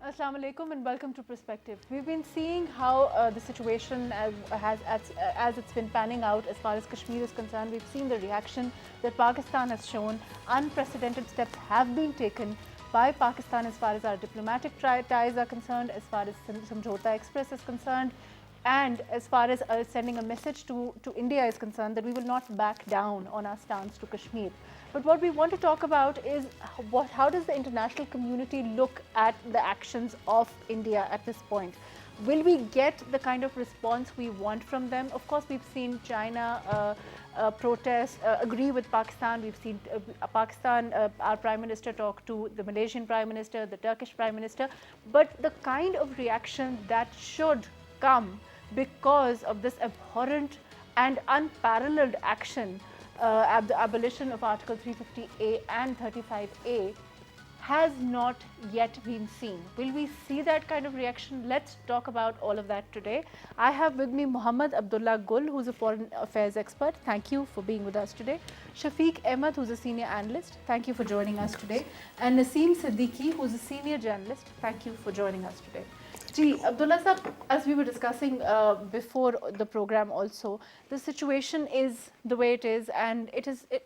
Assalamu alaikum and welcome to Perspective. We've been seeing how the situation as it's been panning out as far as Kashmir is concerned. We've seen the reaction that Pakistan has shown. Unprecedented steps have been taken by Pakistan as far as our diplomatic ties are concerned, as far as Samjhota Express is concerned, and as far as sending a message to India is concerned that we will not back down on our stance to Kashmir. But what we want to talk about is how does the international community look at the actions of India at this point? Will we get the kind of response we want from them? Of course, we've seen China protest, agree with Pakistan. We've seen Pakistan, our Prime Minister talk to the Malaysian Prime Minister, the Turkish Prime Minister. But the kind of reaction that should come because of this abhorrent and unparalleled action, the abolition of Article 350A and 35A, has not yet been seen. Will we see that kind of reaction? Let's talk about all of that today. I have with me Muhammad Abdullah Gul, who's a foreign affairs expert. Thank you for being with us today. Shafiq Ahmed, who's a senior analyst. Thank you for joining us today. And Naseem Siddiqui, who's a senior journalist. Thank you for joining us today. Abdullah Sahab, as we were discussing before the program also, the situation is the way it is, and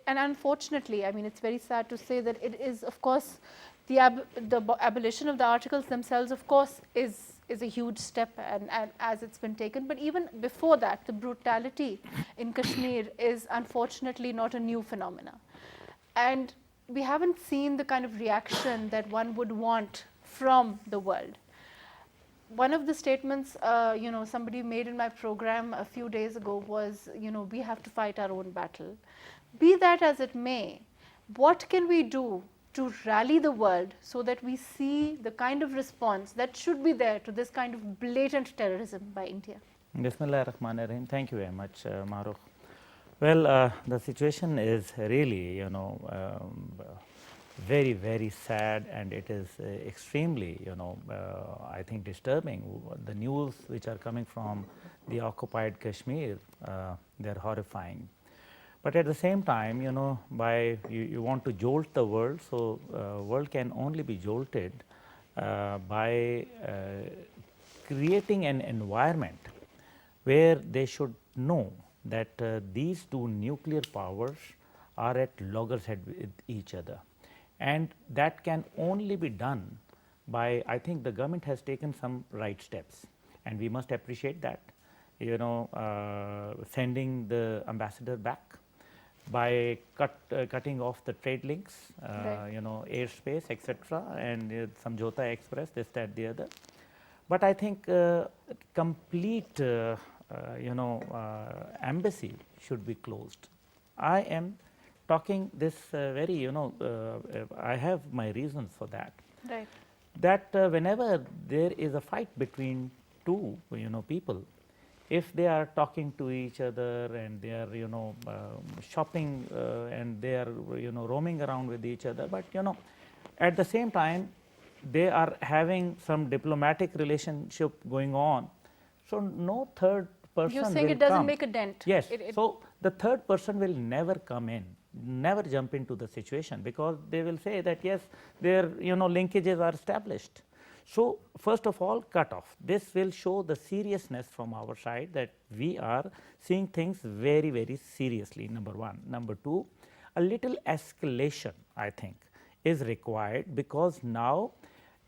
and unfortunately, I mean, it's very sad to say that it is, of course, the abolition of the articles themselves, of course, is a huge step, and as it's been taken. But even before that, the brutality in Kashmir is unfortunately not a new phenomena, and we haven't seen the kind of reaction that one would want from the world. One of the statements, somebody made in my program a few days ago was, we have to fight our own battle. Be that as it may, what can we do to rally the world so that we see the kind of response that should be there to this kind of blatant terrorism by India? Bismillah ar-Rahman ar-Rahim. Thank you very much, Maruf. Well, the situation is really, very, very sad, and it is extremely, I think disturbing. The news which are coming from the occupied Kashmir, they're horrifying. But at the same time, you want to jolt the world, so world can only be jolted by creating an environment where they should know that these two nuclear powers are at loggerhead with each other. And that can only be done by, I think the government has taken some right steps, and we must appreciate that, sending the ambassador back, by cutting off the trade links, right. Airspace, etc., and Samjhota Express, this, that, the other. But I think complete, embassy should be closed. I am talking this very, I have my reasons for that. Right. That whenever there is a fight between two, people, if they are talking to each other and they are, shopping and they are, roaming around with each other, but, at the same time, they are having some diplomatic relationship going on. So no third person will come. You're saying it doesn't make a dent. Yes. So the third person will never come in, never jump into the situation, because they will say that yes, their linkages are established. So first of all, cut off. This will show the seriousness from our side that we are seeing things very, very seriously, number one. Number two, a little escalation, I think, is required, because now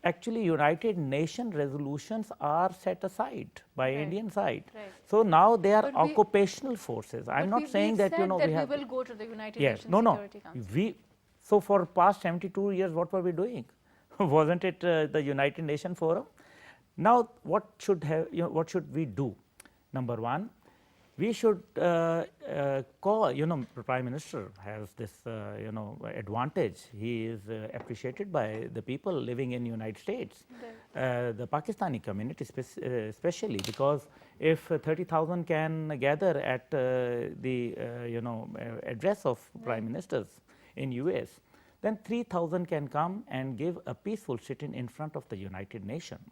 actually United Nations resolutions are set aside by right. Indian side. Right. So now they are occupational forces. I am not saying that we have. We will go to the United yes, Nations no, Security Council. So for past 72 years, what were we doing? Wasn't it the United Nations Forum? Now, what should we do? Number one, we should call. The Prime Minister has this advantage. He is appreciated by the people living in United States, the Pakistani community especially, because if 30,000 can gather at the address of Prime Ministers in US, then 3,000 can come and give a peaceful sit-in in front of the United Nations.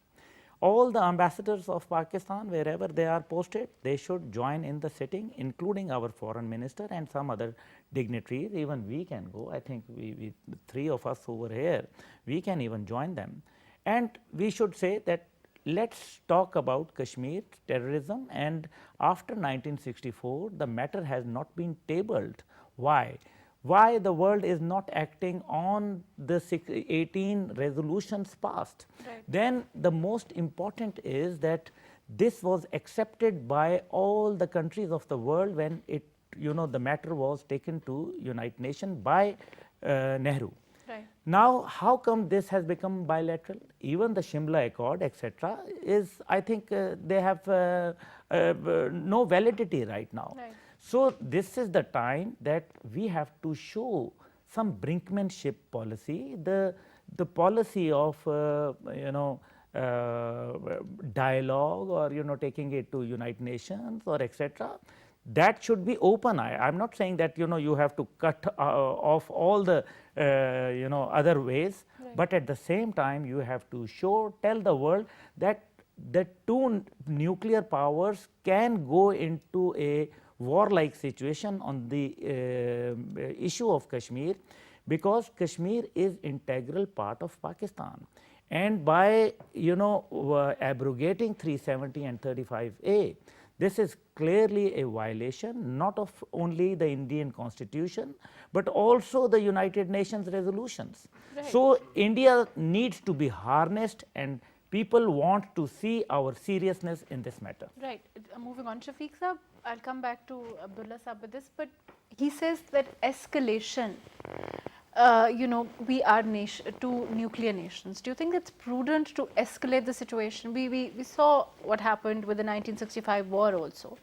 All the ambassadors of Pakistan, wherever they are posted, they should join in the sitting, including our foreign minister and some other dignitaries. Even we can go. I think we three of us over here, we can even join them. And we should say that let's talk about Kashmir terrorism, and after 1964 the matter has not been tabled. Why? Why the world is not acting on the 18 resolutions passed? Right. Then the most important is that this was accepted by all the countries of the world when it, the matter was taken to United Nations by Nehru. Right. Now, how come this has become bilateral? Even the Shimla Accord, etc., is, I think, they have no validity right now. Right. So, this is the time that we have to show some brinkmanship policy, the policy of dialogue, or taking it to United Nations, or etc. That should be open. I'm not saying that you have to cut off all the other ways, Right. but at the same time you have to tell the world that the two nuclear powers can go into a warlike situation on the issue of Kashmir, because Kashmir is integral part of Pakistan, and by abrogating 370 and 35A, this is clearly a violation not of only the Indian constitution, but also the United Nations resolutions. Right. So, India needs to be harnessed, and people want to see our seriousness in this matter. Right. Moving on, Shafiq Saab, I'll come back to Abdullah Saab with this, but he says that escalation, we are two nuclear nations. Do you think it's prudent to escalate the situation? We saw what happened with the 1965 war also.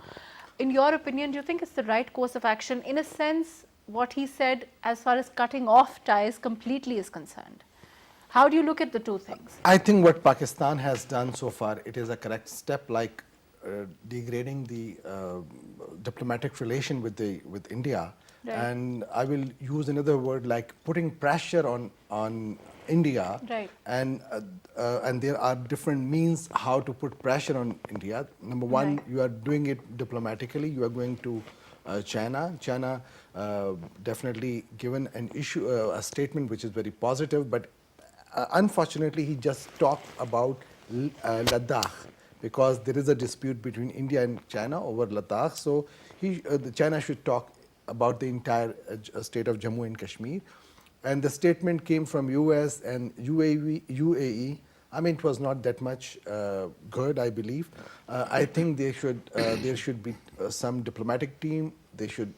In your opinion, do you think it's the right course of action? In a sense, what he said as far as cutting off ties completely is concerned. How do you look at the two things? I think what Pakistan has done so far, it is a correct step, like degrading the diplomatic relation with India. Right. And I will use another word, like putting pressure on India. Right. And there are different means how to put pressure on India. Number one, Right. you are doing it diplomatically. You are going to China. China definitely given a statement which is very positive, but unfortunately, he just talked about Ladakh, because there is a dispute between India and China over Ladakh. So China should talk about the entire state of Jammu and Kashmir. And the statement came from US and UAE. I mean, it was not that much good, I believe. I think there should be some diplomatic team. They should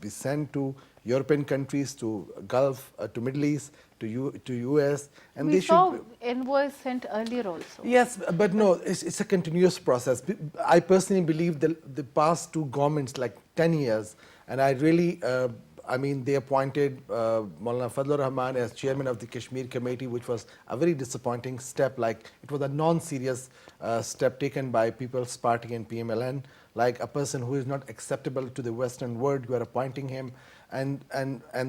be sent to European countries, to Gulf, to Middle East, to US, and we saw envoys sent earlier also. Yes, but no, it's a continuous process. I personally believe the past two governments, like 10 years, and I really, they appointed Maulana Fadlur Rahman as chairman of the Kashmir Committee, which was a very disappointing step. Like, it was a non-serious step taken by People's Party and PMLN, like a person who is not acceptable to the Western world. You are appointing him, and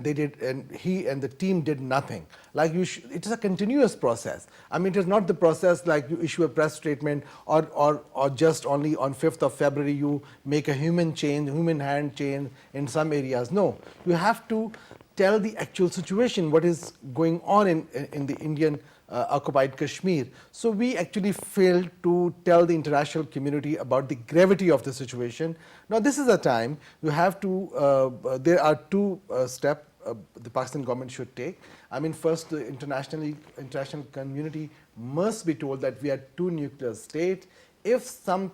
they did, and he and the team did nothing. Like, it is a continuous process. I mean, it is not the process like you issue a press statement, or just only on 5th of February you make a human hand change in some areas. No, you have to tell the actual situation, what is going on in the Indian occupied Kashmir. So we actually failed to tell the international community about the gravity of the situation. Now this is a time you have to, there are two steps the Pakistan government should take. I mean, first, the international community must be told that we are two nuclear states. If some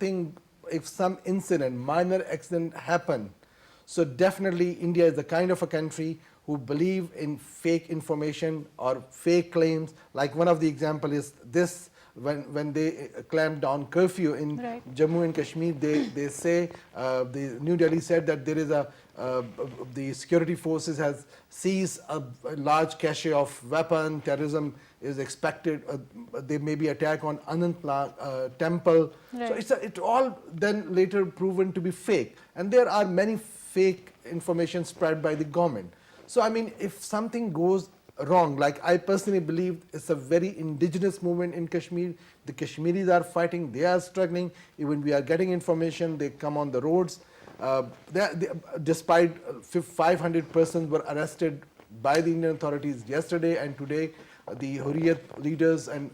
incident, minor accident happen, so definitely India is the kind of a country who believe in fake information or fake claims. Like, one of the example is this, when they clamped down curfew in Jammu and Kashmir, they say, the New Delhi said that there is the security forces has seized a large cache of weapon. Terrorism is expected. There may be attack on Anantnag temple. Right. So it's all then later proven to be fake. And there are many fake information spread by the government. So I mean, if something goes wrong, like, I personally believe it's a very indigenous movement in Kashmir. The Kashmiris are fighting, they are struggling. Even we are getting information, they come on the roads. Despite 500 persons were arrested by the Indian authorities yesterday and today. the Hurriyat leaders and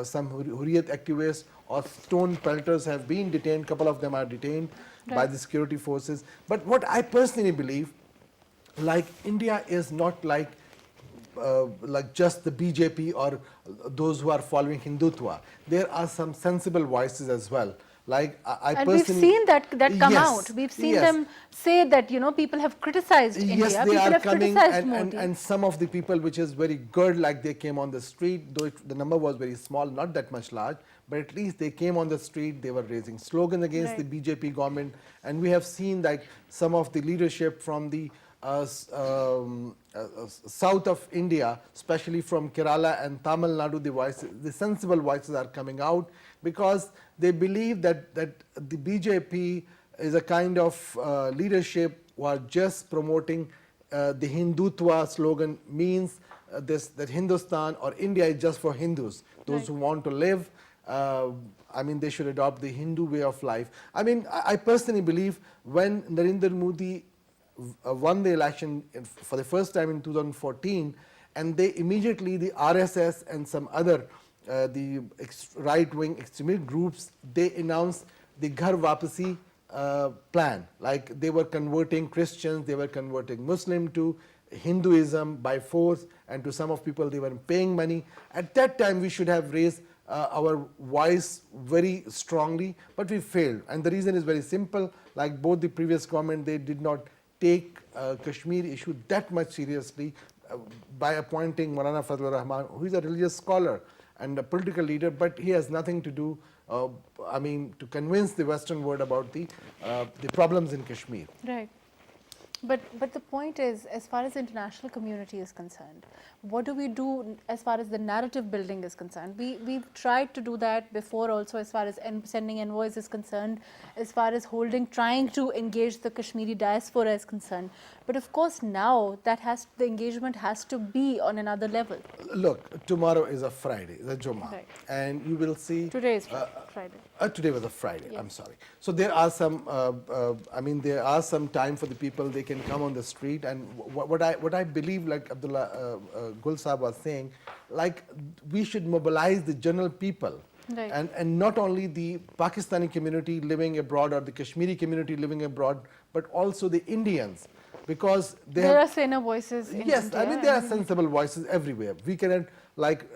some Hurriyat activists or stone pelters have been detained. Couple of them are detained by the security forces. But what I personally believe, like India is not like just the BJP or those who are following Hindutva. There are some sensible voices as well. Like I and we've personally, seen that come yes, out. We've seen yes. them say that, you know, people have criticized Yes, India. they People are have coming, criticized Modi. and some of the people, which is very good, like they came on the street, though the number was very small, not that much large, but at least they came on the street, they were raising slogans against the BJP government, and we have seen that some of the leadership from the south of India, especially from Kerala and Tamil Nadu, the sensible voices are coming out because they believe that the BJP is a kind of leadership who are just promoting the Hindutva slogan, means that Hindustan or India is just for Hindus, those who want to live. I mean, they should adopt the Hindu way of life. I mean, I personally believe when Narendra Modi won the election for the first time in 2014, and they immediately, the RSS and some other the right-wing extremist groups, they announced the Ghar Wapasi plan. Like they were converting Christians, they were converting Muslim to Hinduism by force, and to some of people they were paying money. At that time we should have raised our voice very strongly, but we failed. And the reason is very simple, like both the previous government, they did not take Kashmir issue that much seriously by appointing Maulana Fazlur Rahman, who is a religious scholar and a political leader, but he has nothing to do, I mean, to convince the Western world about the problems in Kashmir. Right. But the point is, as far as the international community is concerned, what do we do as far as the narrative building is concerned? We've tried to do that before also, as far as sending envoys is concerned, as far as trying to engage the Kashmiri diaspora is concerned. But of course now the engagement has to be on another level. Look, tomorrow is a Friday, the Jummah, Right. and you will see. Today is Friday. Today was a Friday. Yes. I'm sorry. So there are some. I mean, there are some time for the people. They can come on the street, and what I believe, like Abdullah Gul Sahab was saying, like we should mobilize the general people. Right. And not only the Pakistani community living abroad or the Kashmiri community living abroad, but also the Indians, because there are saner voices in yes, India. I mean there are sensible voices everywhere. We cannot like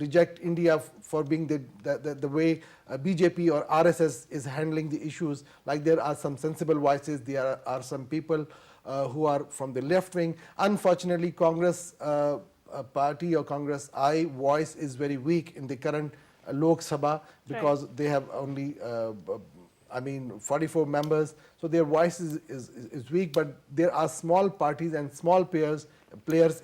reject India for being the way BJP or RSS is handling the issues. Like there are some sensible voices, there are some people who are from the left wing. Unfortunately, Congress party or Congress voice is very weak in the current Lok Sabha, because they have only I mean 44 members, so their voice is weak, but there are small parties and small players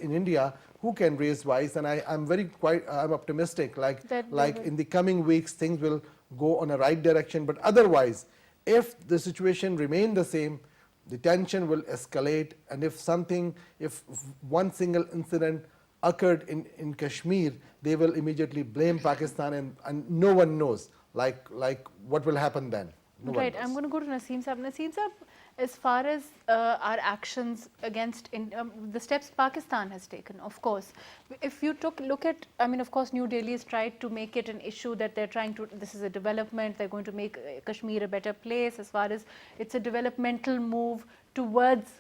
in India who can raise voice, and I'm optimistic, like in the coming weeks things will go on a right direction. But otherwise, if the situation remain the same, the tension will escalate, and if one single incident occurred in Kashmir, they will immediately blame Pakistan, and no one knows like what will happen then. No one Right, knows. I'm going to go to Naseem Saab. Naseem Saab, as far as our actions against the steps Pakistan has taken, of course, if you look at, I mean, of course, New Delhi has tried to make it an issue that they're trying to, this is a development, they're going to make Kashmir a better place, as far as it's a developmental move towards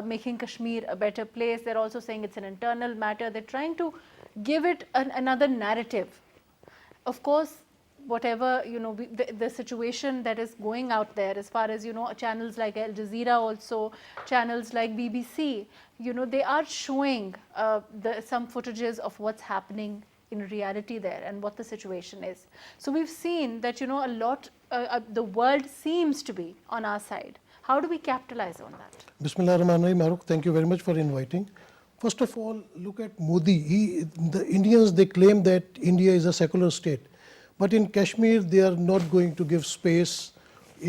making Kashmir a better place. They're also saying it's an internal matter. They're trying to give it another narrative. Of course, whatever, you know, the situation that is going out there, as far as, you know, channels like Al Jazeera, also channels like BBC, you know, they are showing some footages of what's happening in reality there and what the situation is. So we've seen that, you know, a lot, the world seems to be on our side. How do we capitalize on that? Bismillah ar-Rahman ar-Rahim, Maruk, thank you very much for inviting. First of all, look at Modi. The Indians, they claim that India is a secular state. But in Kashmir, they are not going to give space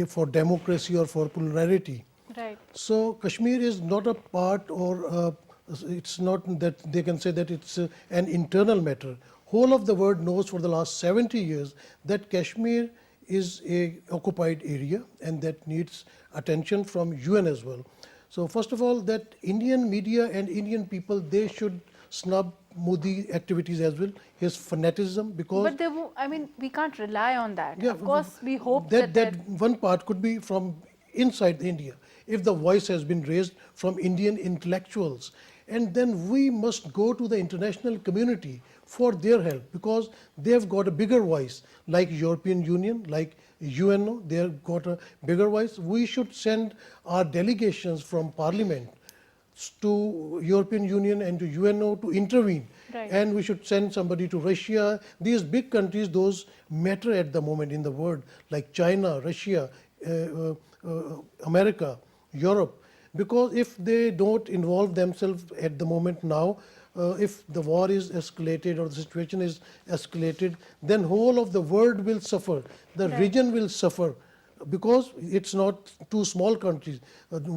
for democracy or for plurality. Right. So Kashmir is not a part, or it's not that they can say that it's an internal matter. Whole of the world knows for the last 70 years that Kashmir is a occupied area, and that needs attention from UN as well. So first of all, that Indian media and Indian people, they should snub Modi activities as well, his fanaticism, because But I mean, we can't rely on that. yeah, Of course, we hope that one part could be from inside India. If the voice has been raised from Indian intellectuals, and then we must go to the international community for their help, because they have got a bigger voice, like European Union, like UNO, they have got a bigger voice. We should send our delegations from Parliament to European Union and to UNO to intervene. Right. And we should send somebody to Russia. These big countries, those matter at the moment in the world, like China, Russia, America, Europe. Because if they don't involve themselves at the moment now, if the war is escalated or the situation is escalated, then whole of the world will suffer. The Right. region will suffer, because it's not two small countries.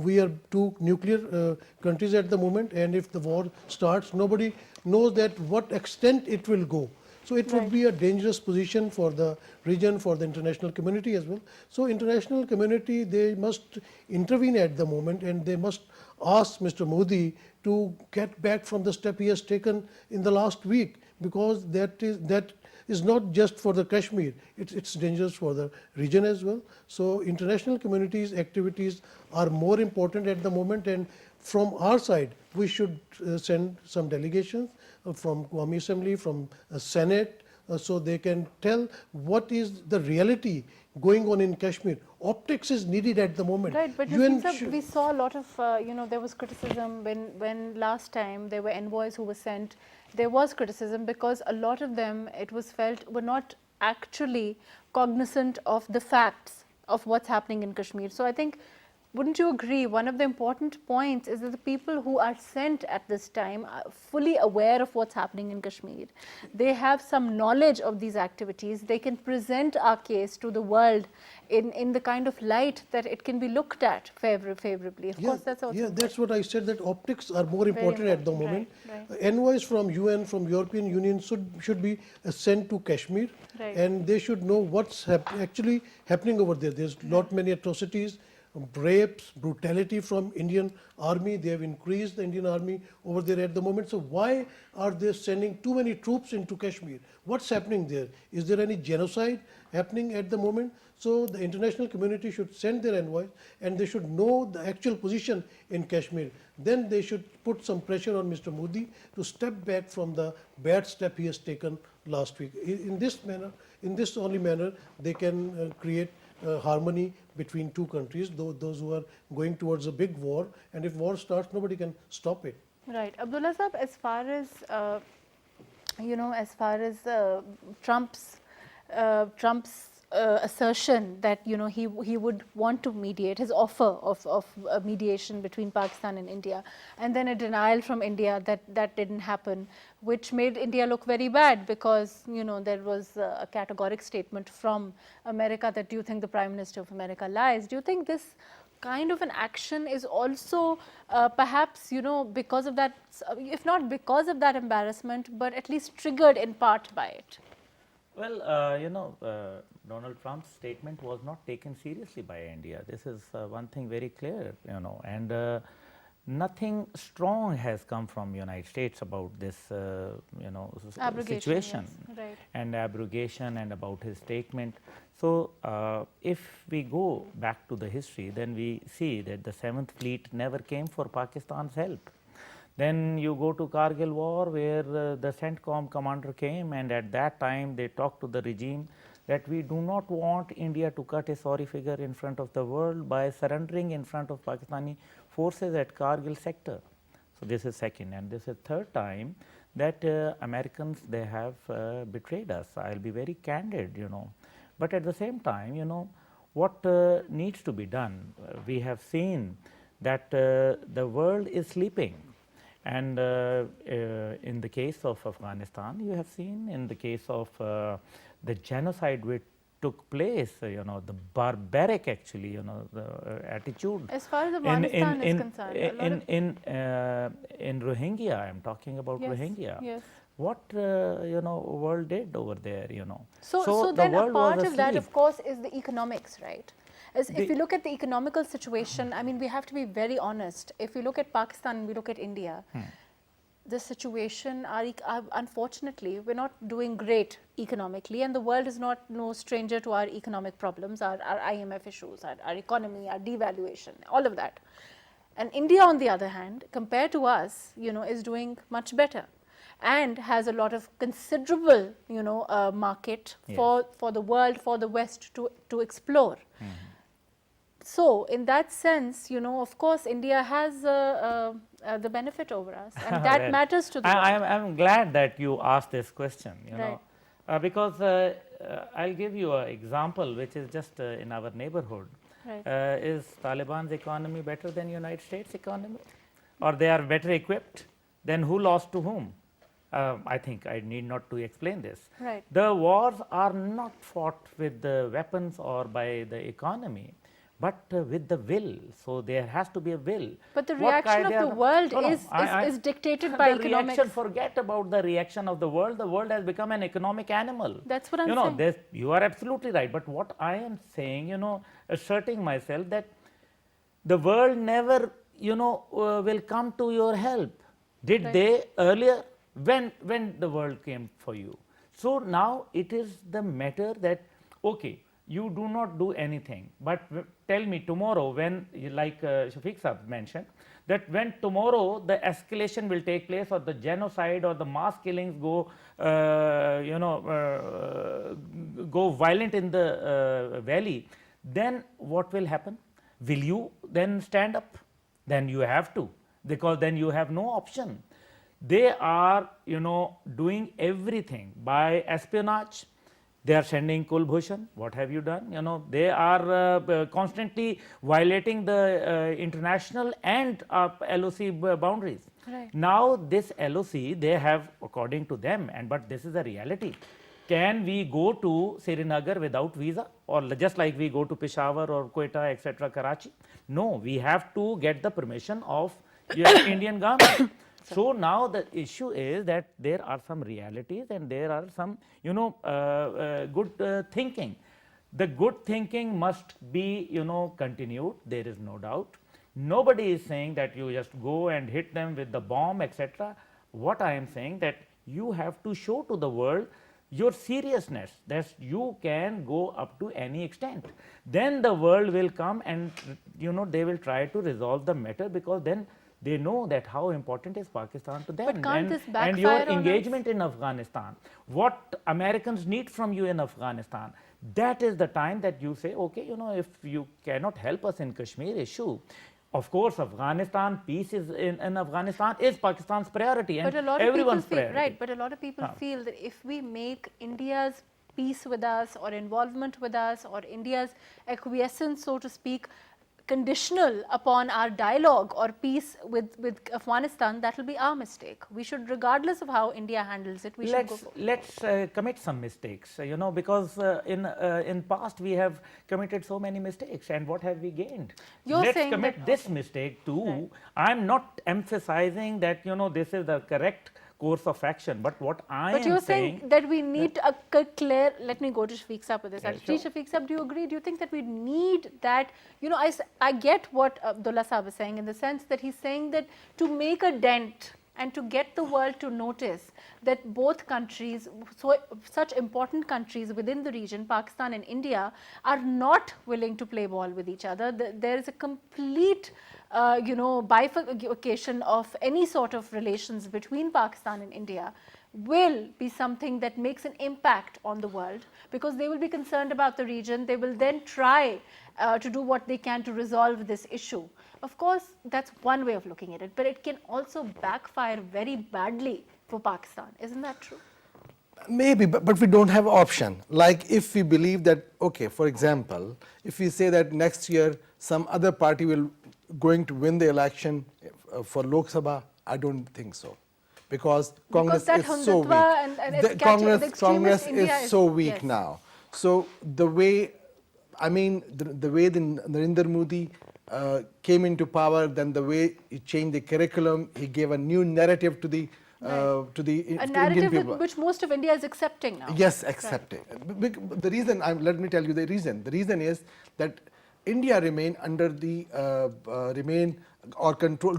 We are two nuclear countries at the moment, and if the war starts, nobody knows that what extent it will go. So it would Right. be a dangerous position for the region, for the international community as well. So international community, they must intervene at the moment, and they must ask Mr. Modi to get back from the step he has taken in the last week, because that is not just for the Kashmir, it's dangerous for the region as well. So international community's activities are more important at the moment, and from our side, we should send some delegations from Qawmi Assembly, from Senate, so they can tell what is the reality going on in Kashmir. Optics is needed at the moment. Right, but UN Naseem Saab, should- we saw a lot of, there was criticism when last time there were envoys who were sent. There was criticism because a lot of them, it was felt, were not actually cognizant of the facts of what's happening in Kashmir. So I think, wouldn't you agree, one of the important points is that the people who are sent at this time are fully aware of what's happening in Kashmir. They have some knowledge of these activities. They can present our case to the world in the kind of light that it can be looked at favorably. Of course, that's also that's what I said, that optics are more important at the moment. Right. Envoys from UN, from European Union should be sent to Kashmir, Right. and they should know what's actually happening over there. There's lot many atrocities, rapes, brutality from Indian army. They have increased the Indian army over there at the moment. So why are they sending too many troops into Kashmir? What's happening there? Is there any genocide happening at the moment? So the international community should send their envoys, and they should know the actual position in Kashmir. Then they should put some pressure on Mr. Modi to step back from the bad step he has taken last week. In this manner, in this only manner, they can create harmony between two countries, those who are going towards a big war, and if war starts, nobody can stop it. Right. Abdullah Saab, as far as, Trump's assertion that, he would want to mediate, his offer of mediation between Pakistan and India, and then a denial from India that didn't happen, which made India look very bad, because, there was a categoric statement from America that, do you think the Prime Minister of America lies? Do you think this kind of an action is also perhaps, because of that, if not because of that embarrassment, but at least triggered in part by it? Well, Donald Trump's statement was not taken seriously by India. This is one thing very clear, and nothing strong has come from United States about this, Abrogation, situation, yes, right. and abrogation, and about his statement. So, if we go back to the history, then we see that the 7th Fleet never came for Pakistan's help. Then you go to Kargil war, where the CENTCOM commander came, and at that time they talked to the regime that we do not want India to cut a sorry figure in front of the world by surrendering in front of Pakistani forces at Kargil sector. So this is second, and this is third time that Americans, they have betrayed us. I'll be very candid, But at the same time, what needs to be done? We have seen that the world is sleeping. And in the case of Afghanistan, you have seen, in the case of the genocide which took place, the barbaric, actually, the attitude. As far as Afghanistan is concerned, in Rohingya, I am talking about yes, Rohingya. yes. What world did over there, So the then a world part was of that, asleep. of course, is the economics, right? If you look at the economical situation, I mean, we have to be very honest. If we look at Pakistan and we look at India, the situation, unfortunately, we're not doing great economically, and the world is not no stranger to our economic problems, our IMF issues, our economy, our devaluation, all of that. And India, on the other hand, compared to us, is doing much better, and has a lot of considerable, market Yes. for the world, for the West to explore. So, in that sense, of course, India has the benefit over us, and that Well, matters to the world. I'm glad that you asked this question, Right. know, because I'll give you an example which is just in our neighborhood. Right. Is Taliban's economy better than United States economy? Or they are better equipped? Then who lost to whom? I think I need not to explain this. Right. The wars are not fought with the weapons or by the economy, but with the will. So there has to be a will. But the What reaction kind of the world No, no, is dictated by the economics. reaction, forget about the reaction of the world. The world has become an economic animal. That's what I'm you know, saying. this- You are absolutely right. But what I am saying, asserting myself that the world never, will come to your help. Did Right. they earlier? When the world came for you? So now it is the matter that, okay, you do not do anything, but tell me tomorrow when, like Shafiq Saab mentioned, that when tomorrow the escalation will take place, or the genocide or the mass killings go, go violent in the valley, then what will happen? Will you then stand up? Then you have to, because then you have no option. They are, doing everything by espionage. They are sending Kulbhushan. What have you done? They are constantly violating the international and LOC boundaries. Right. Now, this LOC, they have, according to them, but this is a reality. Can we go to Srinagar without visa, or just like we go to Peshawar or Quetta, etc., Karachi? No, we have to get the permission of Indian government. So now the issue is that there are some realities and there are some, good thinking. The good thinking must be, continued. There is no doubt. Nobody is saying that you just go and hit them with the bomb, etc. What I am saying that you have to show to the world your seriousness, that you can go up to any extent. Then the world will come and, they will try to resolve the matter, because then they know that how important is Pakistan to them. But can't this and backfire your on us? engagement in Afghanistan, what Americans need from you in Afghanistan, that is the time that you say, okay, if you cannot help us in Kashmir issue, of course, Afghanistan, peace is in Afghanistan is Pakistan's priority and But a lot of everyone's people feel, priority. right, but a lot of people feel that if we make India's peace with us, or involvement with us, or India's acquiescence, so to speak, conditional upon our dialogue or peace with Afghanistan, that will be our mistake. We should, regardless of how India handles it, we should go. Let's commit some mistakes, because in past we have committed so many mistakes, and what have we gained? You're Let's saying commit that- this mistake too. Right. I'm not emphasizing that this is the correct course of action, but what I But am you're saying that we need a clear, let me go to Shafiq Saab with this. Yeah, Actually, sure. Shafiq Saab, do you agree? Do you think that we need that? I get what Abdullah Saab is saying, in the sense that he's saying that to make a dent and to get the world to notice that both countries, such important countries within the region, Pakistan and India, are not willing to play ball with each other. There is a complete bifurcation of any sort of relations between Pakistan and India, will be something that makes an impact on the world, because they will be concerned about the region. They will then try to do what they can to resolve this issue. Of course, that's one way of looking at it, but it can also backfire very badly for Pakistan. Isn't that true? Maybe, but we don't have option. Like if we believe that, okay, for example, if we say that next year some other party will going to win the election for Lok Sabha, I don't think so. Because Congress that is so weak. Hundutva and it's The catching- the extremist Congress India is is- so weak yes. now. So the way, the way Narendra Modi came into power, then the way he changed the curriculum, he gave a new narrative to the A Indian narrative people. which most of India is accepting now. Yes, accepted. The reason, let me tell you the reason. The reason is that India remain under the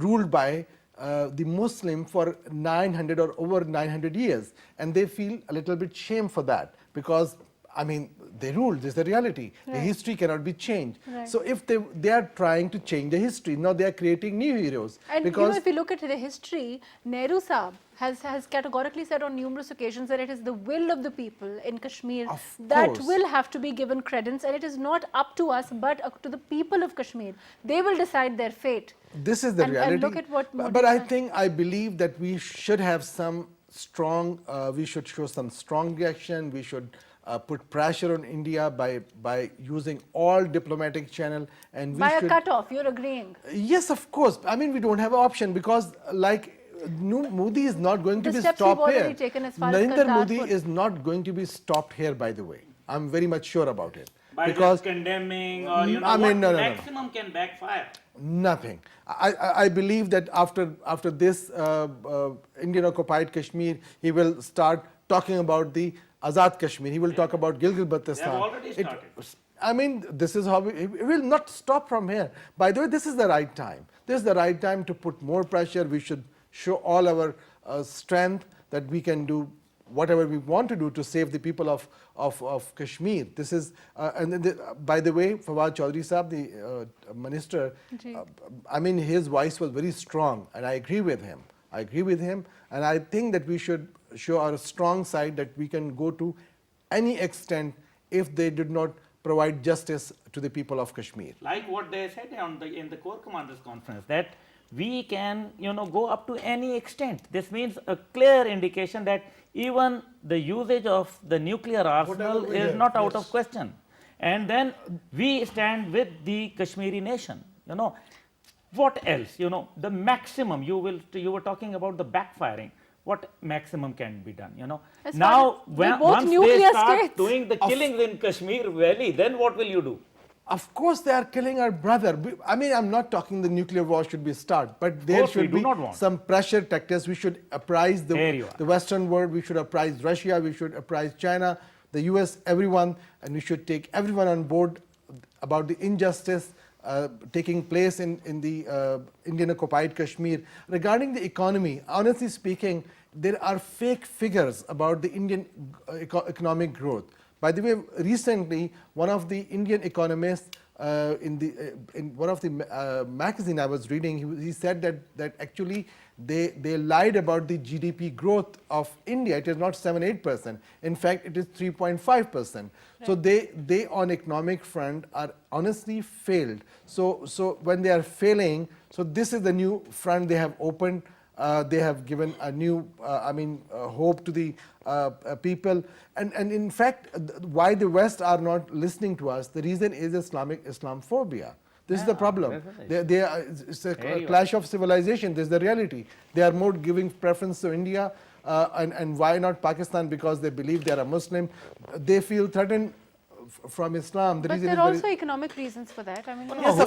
ruled by the Muslim for 900 or over 900 years, and they feel a little bit shame for that because, I mean, they ruled. This is the reality. The history cannot be changed. Right. So if they are trying to change the history, now they are creating new heroes. And because if you look at the history, Nehru Saab has categorically said on numerous occasions that it is the will of the people in Kashmir Of that course. will have to be given credence, and it is not up to us but up to the people of Kashmir. They will decide their fate. this is the And reality. look at what but Modi I said. think, I believe that we should have some strong, we should show some strong reaction. We should put pressure on India by using all diplomatic channel, and we By a should. cutoff, you're agreeing. Yes, of course. I mean, we don't have an option because, like, Modi is not going to The be steps we've stopped already here. taken as far as Narendra Modi Kartarpur. is not going to be stopped here, by the way. I'm very much sure about it. By because just condemning or you know I mean, what no. maximum can backfire. nothing. I believe that after this Indian occupied Kashmir, he will start talking about the Azad Kashmir. He will talk about Gilgit-Baltistan. They have already started. I mean, this is how it will not stop from here. By the way, this is the right time. This is the right time to put more pressure. We should show all our strength that we can do whatever we want to do to save the people of Kashmir. This is, by the way, Fawad Chaudhry Saab, the minister, I mean, his voice was very strong, and I agree with him. And I think that we should show our strong side that we can go to any extent if they did not provide justice to the people of Kashmir. Like what they said in the Corps Commanders Conference, that we can go up to any extent. This means a clear indication that even the usage of the nuclear arsenal Whatever we is have, not out of yes. question. And then we stand with the Kashmiri nation. What else? The maximum, you were talking about the backfiring. What maximum can be done? As Now, far as they're both once they nuclear start states. doing the killings in Kashmir Valley, then what will you do? Of course, they are killing our brother. I mean, I'm not talking the nuclear war should be start, but there course we should do be not want. some pressure tactics. We should apprise There you are. the Western world. We should apprise Russia. We should apprise China, the US, everyone, and we should take everyone on board about the injustice taking place in the Indian occupied Kashmir. Regarding the economy, honestly speaking, there are fake figures about the Indian economic growth. By the way, recently, one of the Indian economists in one of the magazine I was reading, he said that actually they lied about the GDP growth of India. It is not 7-8%. In fact, it is 3.5%. Right. So they on economic front are honestly failed. So when they are failing, so this is the new front they have opened. They have given a new, hope to the people. And in fact, why the West are not listening to us, the reason is Islamophobia. This is the problem. It's a clash of civilization. This is the reality. They are more giving preference to India. And why not Pakistan? Because they believe they are a Muslim. They feel threatened from Islam. But there are also economic reasons for that. I mean, Yes,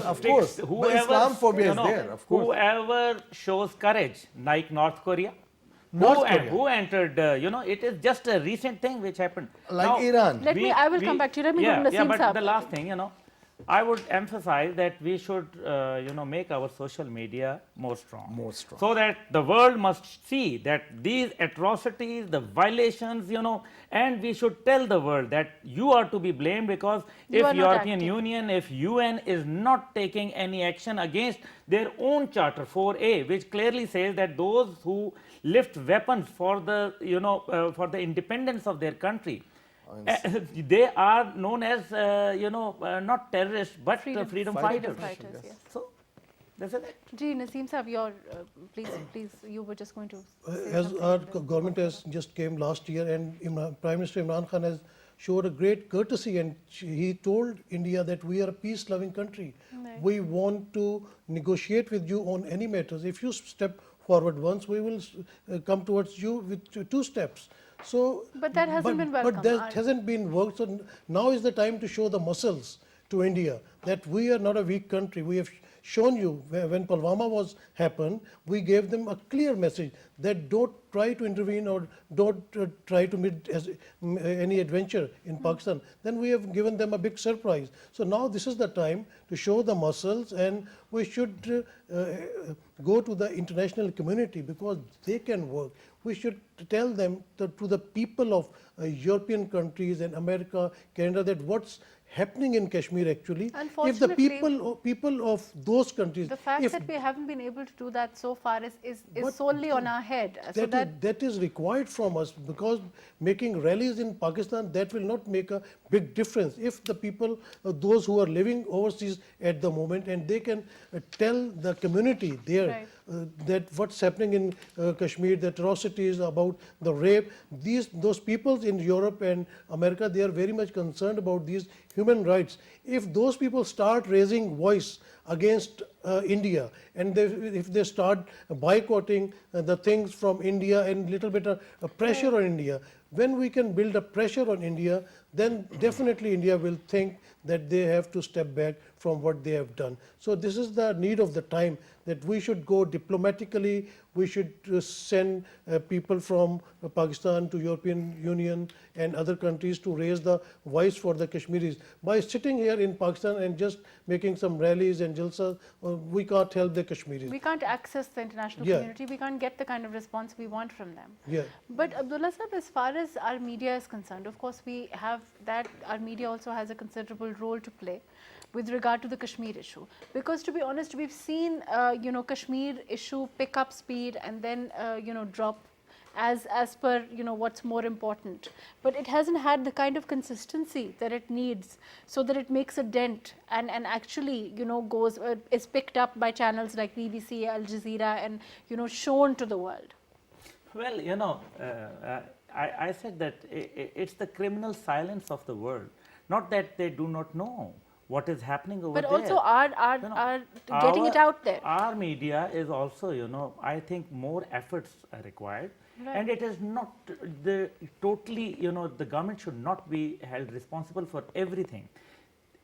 of course. But Islamophobia is there, of course. Whoever shows courage, like North Korea, who entered, it is just a recent thing which happened. Like Now, Iran. I will come back to you. Let me go to Naseem but Saab. the last thing, I would emphasize that we should, make our social media more strong. More strong. So that the world must see that these atrocities, the violations, and we should tell the world that you are to be blamed because You are if not European acting. Union, if UN is not taking any action against their own Charter 4A, which clearly says that those who lift weapons for the, for the independence of their country, they are known as, not terrorists, but freedom fighters. Yes. So, that's it. Ji, Naseem Saab, please, you were just going to say As something. our government has just came last year, and Prime Minister Imran Khan has showed a great courtesy, and he told India that we are a peace-loving country. Right. We want to negotiate with you on any matters. If you step forward once, we will come towards you with 2 steps. So, But that hasn't been welcome. But that hasn't been worked. So now is the time to show the muscles to India that we are not a weak country. We have shown you when Pulwama was happened, we gave them a clear message that don't try to intervene or don't try to meet any adventure in Pakistan. Then we have given them a big surprise. So now this is the time to show the muscles, and we should go to the international community because they can work. We should tell them to the people of European countries and America, Canada, that what's happening in Kashmir actually. If the people of those countries, the fact that we haven't been able to do that so far is solely on our head. So that is required from us, because making rallies in Pakistan, that will not make a big difference. If the people, those who are living overseas at the moment, and they can tell the community there, Right. that what's happening in Kashmir, the atrocities about the rape, those peoples in Europe and America, they are very much concerned about these human rights. If those people start raising voice against India, and if they start boycotting the things from India and little bit of pressure on India, when we can build a pressure on India, then definitely India will think that they have to step back from what they have done. So this is the need of the time, that we should go diplomatically. We should send people from Pakistan to European Union and other countries to raise the voice for the Kashmiris. By sitting here in Pakistan and just making some rallies and jalsas, we can't help the Kashmiris. we can't access the international community. We can't get the kind of response we want from them. Yeah. But Abdullah Sahab, as far as our media is concerned, of course we have that. Our media also has a considerable role to play with regard to the Kashmir issue, because to be honest, we've seen Kashmir issue pick up speed and then drop as per what's more important, but it hasn't had the kind of consistency that it needs, so that it makes a dent and actually goes is picked up by channels like BBC, Al Jazeera, and shown to the world. Well, I said that it's the criminal silence of the world, not that they do not know what is happening over but there. also are getting it out there. Our media is also, I think more efforts are required. Right. And it is not totally, the government should not be held responsible for everything.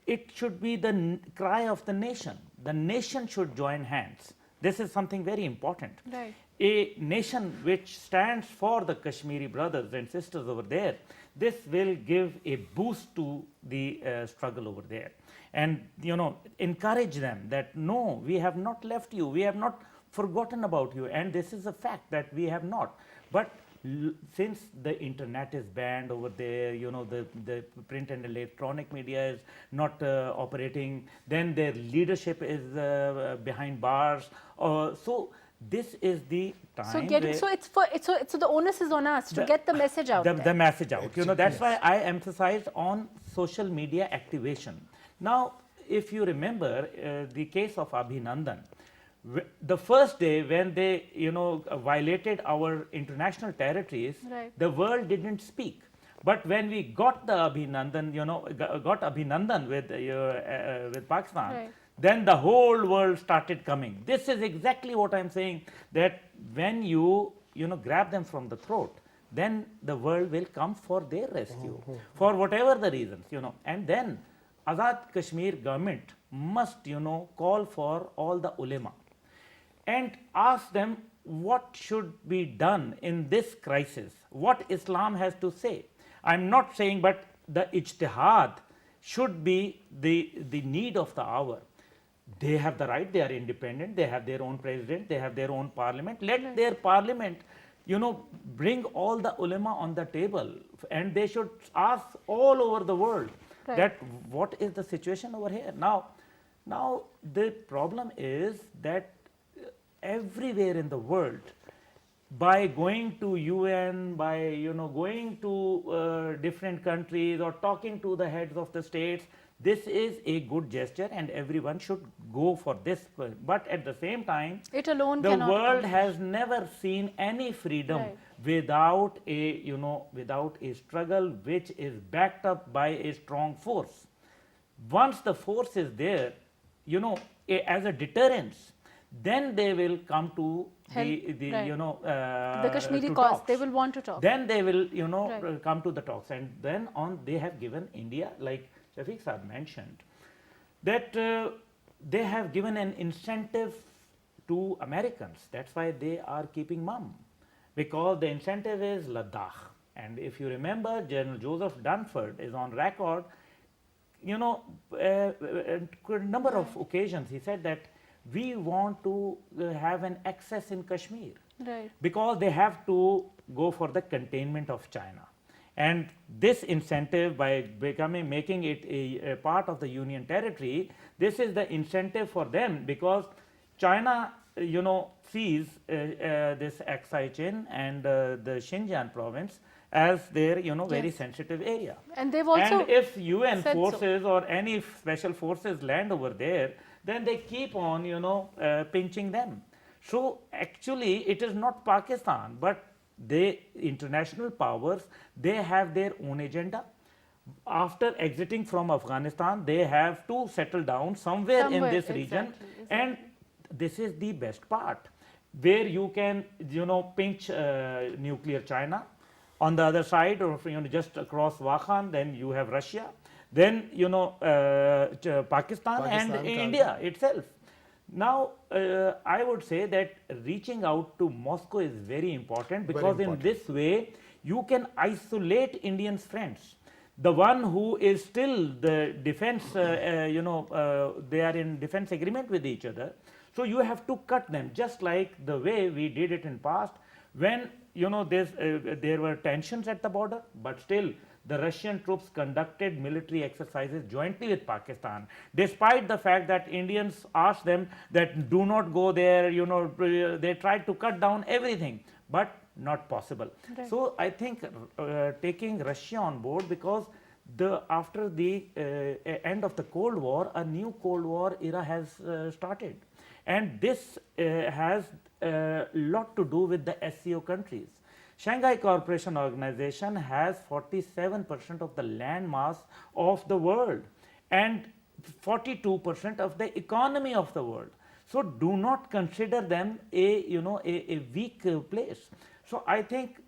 It should be the cry of the nation. The nation should join hands. This is something very important. Right. A nation which stands for the Kashmiri brothers and sisters over there, this will give a boost to the struggle over there. And, encourage them that, no, we have not left you. We have not forgotten about you. And this is a fact that we have not. But since the internet is banned over there, the print and electronic media is not operating, then their leadership is behind bars. So this is the time. So the onus is on us to get the message out. The message out. That's why I emphasized on social media activation. Now, if you remember the case of Abhinandan, the first day when they, violated our international territories, right. the world didn't speak. But when we got the Abhinandan, got Abhinandan with Pakistan, right. then the whole world started coming. This is exactly what I'm saying, that when you, grab them from the throat, then the world will come for their rescue, for whatever the reasons, and then Azad Kashmir government must, call for all the ulema and ask them what should be done in this crisis, what Islam has to say. I'm not saying, but the ijtihad should be the need of the hour. They have the right, they are independent, they have their own president, they have their own parliament. Let their parliament, bring all the ulema on the table, and they should ask all over the world that what is the situation over here. Now the problem is that everywhere in the world, by going to UN, by going to different countries or talking to the heads of the states, this is a good gesture and everyone should go for this. But at the same time, it alone the cannot world accomplish. has never seen any freedom Right. without a struggle which is backed up by a strong force. Once the force is there, as a deterrence, then they will come to the Kashmiri to cause. talks. They will want to talk. Then they will, Right. come to the talks, and then on they have given India, like Shafiq Saab mentioned, that they have given an incentive to Americans. That's why they are keeping mum, because the incentive is Ladakh. And if you remember, General Joseph Dunford is on record, you know, a number of occasions he said that we want to have an access in Kashmir, Right. because they have to go for the containment of China. And this incentive, by making it a part of the Union territory, this is the incentive for them, because China, you know, sees this Aksai Chin and the Xinjiang province as their, you know, very Yes. sensitive area. And they've also And if UN said so. forces or any special forces land over there, then they keep on, you know, pinching them. So actually, it is not Pakistan, but they, international powers, they have their own agenda. After exiting from Afghanistan, they have to settle down somewhere in this region, exactly. and this is the best part, where you can, you know, pinch nuclear China. On the other side, or, you know, just across Wakhan, then you have Russia, then, you know, Pakistan and Pakistan, India itself. Now, I would say that reaching out to Moscow is very important, because in this way you can isolate Indians' friends. The one who is still the defense, you know, they are in defense agreement with each other. So you have to cut them, just like the way we did it in past, when, you know, there were tensions at the border, but still the Russian troops conducted military exercises jointly with Pakistan, despite the fact that Indians asked them that do not go there, you know, they tried to cut down everything, but not possible. Right. So I think taking Russia on board, because after the end of the Cold War, a new Cold War era has started. And this has a lot to do with the SCO countries. Shanghai Cooperation Organization has 47% of the land mass of the world and 42% of the economy of the world. So do not consider them a, you know, a weak place. So I think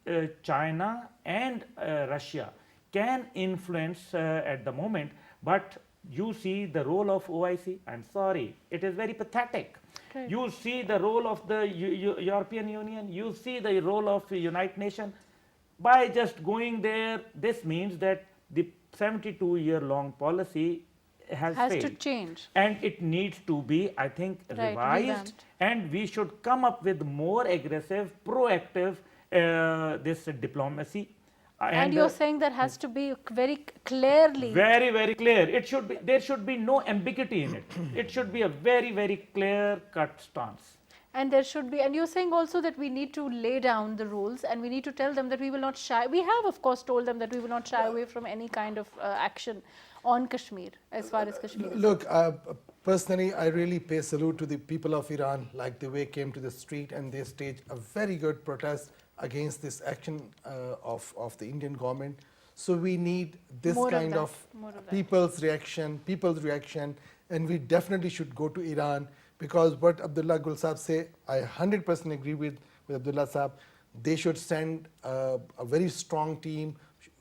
China and Russia can influence at the moment, but you see the role of OIC. I'm sorry, it is very pathetic. Right. You see the role of the European Union, you see the role of the United Nations. By just going there, this means that the 72-year-long policy has failed. to change. And it needs to be, I think, Right, revised, revamped. and we should come up with more aggressive, proactive this diplomacy. And you're saying that has to be very clearly. Very, very clear. It should be, there should be no ambiguity in it. It should be a very, very clear cut stance. And there should be, and you're saying also that we need to lay down the rules, and we need to tell them that we will not shy. We have, of course, told them that we will not shy away from any kind of action on Kashmir, as far as Kashmir is. Look, personally, I really pay salute to the people of Iran, like the way came to the street and they staged a very good protest against this action of the Indian government. So we need this More of kind that, of more of that. people's reaction, and we definitely should go to Iran, because what Abdullah Gul Saab say, I 100% agree with Abdullah Saab. They should send a very strong team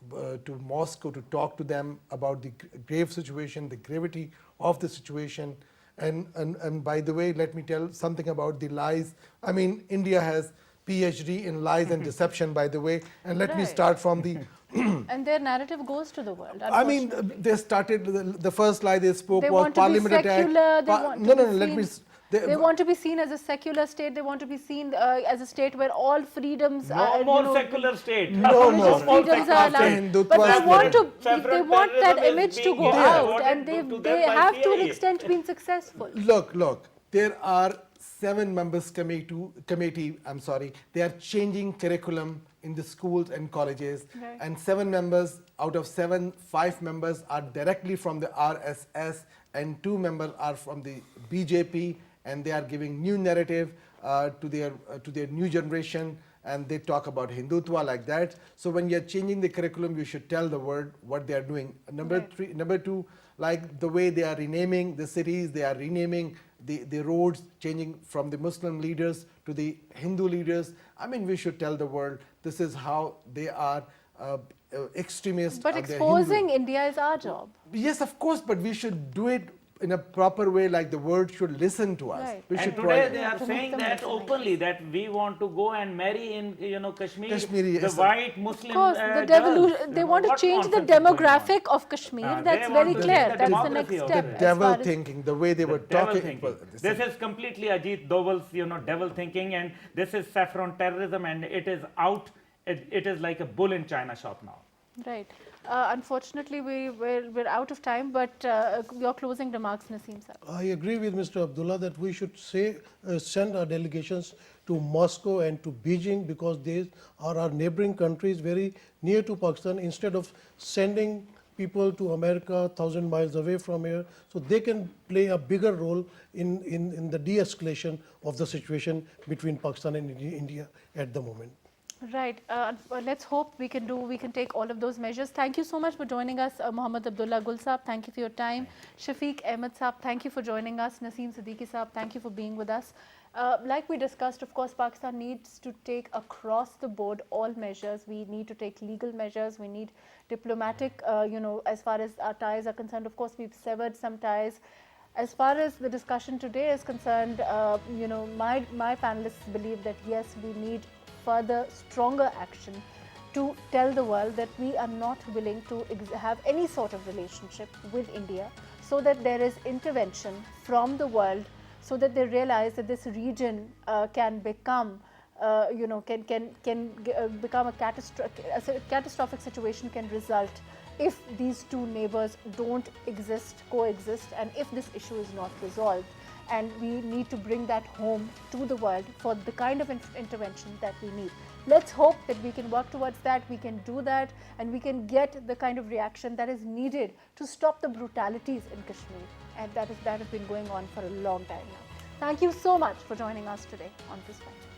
to Moscow to talk to them about the grave situation, the gravity of the situation. And by the way, let me tell something about the lies. I mean, India has PhD in lies and deception, by the way. And let me Right. start from the And their narrative goes to the world. I mean, unfortunately. they started, the first lie they spoke They was want to be parliament attack. secular, they want No, to no, be no, let me. seen- They want to be seen as a secular state. They want to be seen as a state where all freedoms No are, more you know, secular state. No, no. religious more freedoms are secular allowed. state. Hindutva But they want to, Separate they want that terrorism is image to being go out, exported and to them they by have to an CIA. extent been successful. Look, there are 7 members committee, I'm sorry, they are changing curriculum in the schools and colleges. Right. And 7 members, out of 7, 5 members are directly from the RSS and 2 members are from the BJP, and they are giving new narrative to their new generation, and they talk about Hindutva like that. So when you're changing the curriculum, you should tell the world what they are doing. Number 2, like the way they are renaming the cities, they are renaming the roads, changing from the Muslim leaders to the Hindu leaders. I mean, we should tell the world this is how they are extremists. But they're Hindu. exposing India is our job. Yes, of course, but we should do it in a proper way, like the world should listen to us. Right. We And should today provide- they are Remove saying the that Muslim openly that we want to go and marry in Kashmir Kashmiri, the yes, sir. white Of Muslim course, the girls. they want to What change the nonsense is going on? demographic of Kashmir. They That's want very to clear. change the That's the next demography of step. it. as devil far as- thinking, the way they were Devil talking. thinking. This This is completely Ajit Doval's, devil thinking, and this is saffron terrorism, and it is out. It is like a bull in China shop now. Right. Unfortunately, we're out of time, but your closing remarks, Naseem sir. I agree with Mr. Abdullah that we should send our delegations to Moscow and to Beijing, because these are our neighboring countries very near to Pakistan, instead of sending people to America 1,000 miles away from here, so they can play a bigger role in the de-escalation of the situation between Pakistan and India at the moment. Right. Let's hope we can take all of those measures. Thank you so much for joining us, Mohammed Abdullah Gul Saab. Thank you for your time. Shafiq Ahmed Saab, thank you for joining us. Naseem Siddiqui Saab, thank you for being with us. Like we discussed, of course, Pakistan needs to take across the board all measures. We need to take legal measures. We need diplomatic, as far as our ties are concerned. Of course, we've severed some ties. As far as the discussion today is concerned, my panelists believe that yes, we need further stronger action to tell the world that we are not willing to have any sort of relationship with India, so that there is intervention from the world, so that they realize that this region can become become a catastrophic situation can result if these two neighbors don't coexist, and if this issue is not resolved. And we need to bring that home to the world for the kind of intervention that we need. Let's hope that we can work towards that, we can do that, and we can get the kind of reaction that is needed to stop the brutalities in Kashmir. And that has been going on for a long time now. Thank you so much for joining us today on this one.